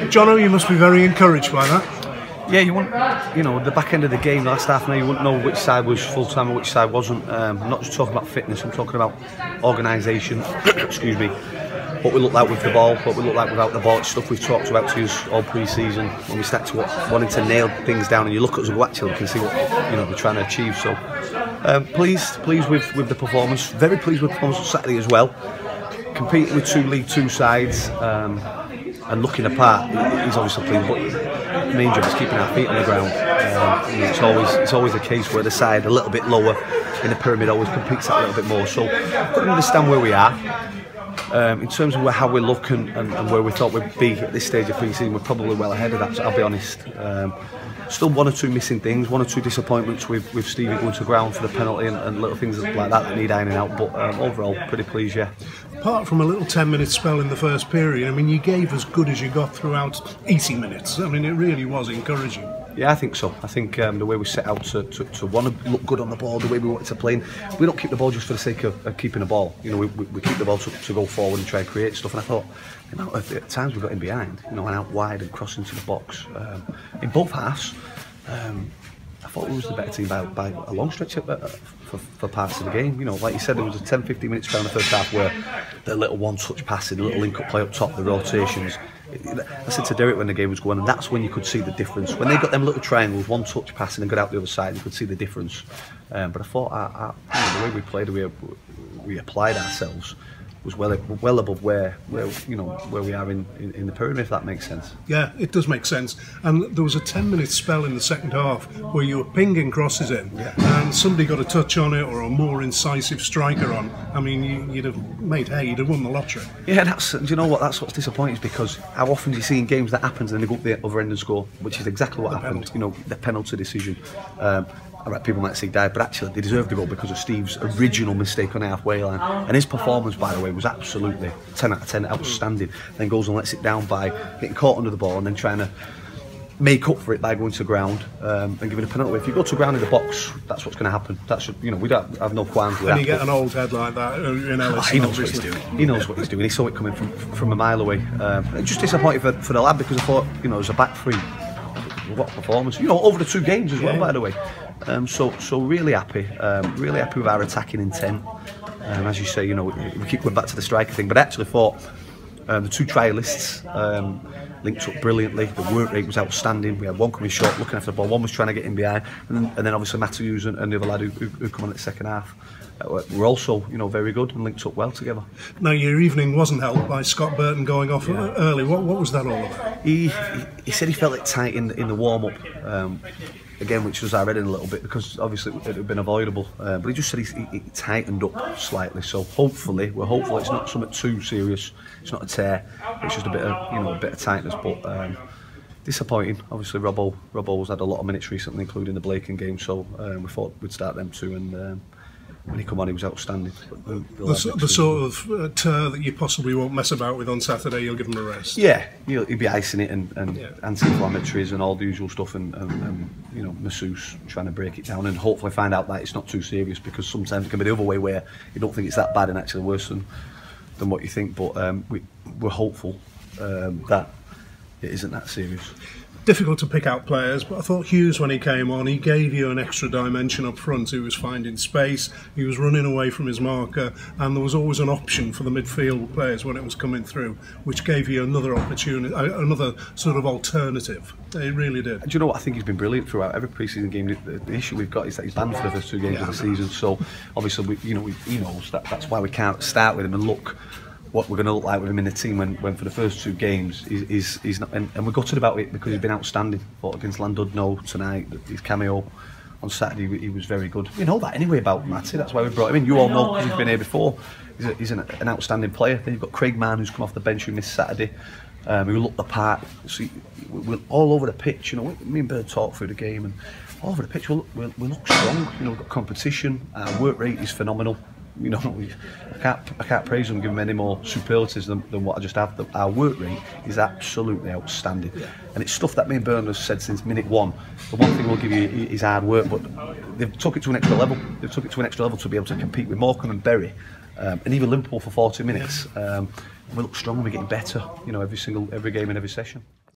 Jono, you must be very encouraged by that. Yeah, you know, the back end of the game, the last half an hour, you wouldn't know which side was full time and which side wasn't. I'm not just talking about fitness, I'm talking about organisation. Excuse me. What we look like with the ball, what we look like without the ball. It's stuff we've talked about to us all pre-season. When we start to wanting to nail things down, and you look at us and go, actually, we can see what we're trying to achieve. So, pleased with the performance. Very pleased with the performance on Saturday as well. Competing with two League Two sides and looking apart, he's obviously pleased. But the main job is keeping our feet on the ground. It's always the case where the side a little bit lower in the pyramid always competes that little bit more. So, couldn't understand where we are. In terms of how we look and where we thought we'd be at this stage of pre-season, we're probably well ahead of that, so I'll be honest. Still one or two missing things, one or two disappointments with Stevie going to ground for the penalty and little things like that need ironing out, but overall pretty pleased, yeah. Apart from a little 10-minute spell in the first period, I mean, you gave as good as you got throughout 80 minutes. I mean, it really was encouraging. Yeah, I think so. I think the way we set out to want to look good on the ball, the way we wanted to play, we don't keep the ball just for the sake of keeping the ball. You know, we keep the ball to go forward and try and create stuff. And I thought, the amount of times we got in behind, and out wide and crossing to the box in both halves. I thought we was the better team by a long stretch for parts of the game. You know, like you said, there was a 10-15 minute spell in the first half where the little one-touch passing, the little link-up play up top, the rotations. I said to Derek when the game was going, and that's when you could see the difference. When they got them little triangles, one-touch passing and got out the other side, you could see the difference. But I thought the way we played, the way we applied ourselves, was well above where we are in the pyramid, if that makes sense. Yeah, it does make sense. And there was a 10-minute spell in the second half where you were pinging crosses in, and somebody got a touch on it or a more incisive striker on. I mean, you'd have made hay, you'd have won the lottery. Yeah, do you know what? That's what's disappointing, is because how often do you see in games that happens and they go up the other end and score, which is exactly what happened. Penalty. You know, the penalty decision. Alright, people might say died, but actually they deserved the goal because of Steve's original mistake on the halfway line. And his performance, by the way, was absolutely 10 out of 10, outstanding. Then goes and lets it down by getting caught under the ball and then trying to make up for it by going to ground and giving a penalty. If you go to ground in the box, that's what's going to happen. That should, we don't have no qualms with that. And you get an old head like that in Ellis. He knows what he's doing. He knows what he's doing. He saw it coming from a mile away. Just disappointed for the lad, because I thought, as a back three, what a performance. Over the 2 games as well, by the way. So really happy with our attacking intent. As you say, we keep going back to the striker thing, but I actually thought the 2 trialists linked up brilliantly. The work rate was outstanding. We had one coming short, looking after the ball, one was trying to get in behind, and then obviously Matthews and the other lad who come on at the second half were also very good and linked up well together. Now, your evening wasn't helped by Scott Burton going off early. What was that all about? He said he felt it tight in the warm-up. Again, which was I read in a little bit, because obviously it had been avoidable, but he just said he tightened up slightly. So we're hopeful it's not something too serious. It's not a tear. It's just a bit of tightness. But disappointing. Obviously, Robbo's had a lot of minutes recently, including the Blaken game. So we thought we'd start them too, and when he come on, he was outstanding. The sort of tear that you possibly won't mess about with on Saturday, you'll give him a rest. Yeah, he'll be icing it and anti-inflammatories and all the usual stuff, and masseuse trying to break it down and hopefully find out that it's not too serious, because sometimes it can be the other way where you don't think it's that bad and actually worse than what you think. But we're hopeful that it isn't that serious. Difficult to pick out players, but I thought Hughes, when he came on, he gave you an extra dimension up front. He was finding space, he was running away from his marker, and there was always an option for the midfield players when it was coming through, which gave you another opportunity, another sort of alternative. It really did. Do you know what? I think he's been brilliant throughout every pre-season game. The issue we've got is that he's banned for the first 2 games of the season, so obviously he knows that's why we can't start with him and look what we're going to look like with him in the team when for the first 2 games he's not, and we're gutted about it, because he's been outstanding. Fought against Llandudno tonight, his cameo on Saturday, he was very good. We know that anyway about Matty, that's why we brought him in. You all know, because he's been here before. He's an outstanding player. Then you've got Craig Mann, who's come off the bench, who missed Saturday, who looked the part. So we're all over the pitch. Me and Bird talked through the game, and all over the pitch we look strong. We've got competition. Our work rate is phenomenal. I can't praise them, give them any more superlatives than what I just have. Our work rate is absolutely outstanding, and it's stuff that me and Byrne have said since minute 1. The one thing we'll give you is hard work, but they've took it to an extra level. They've took it to an extra level to be able to compete with Morecambe and Bury, and even Liverpool for 40 minutes. We look strong and we're getting better, every game and every session.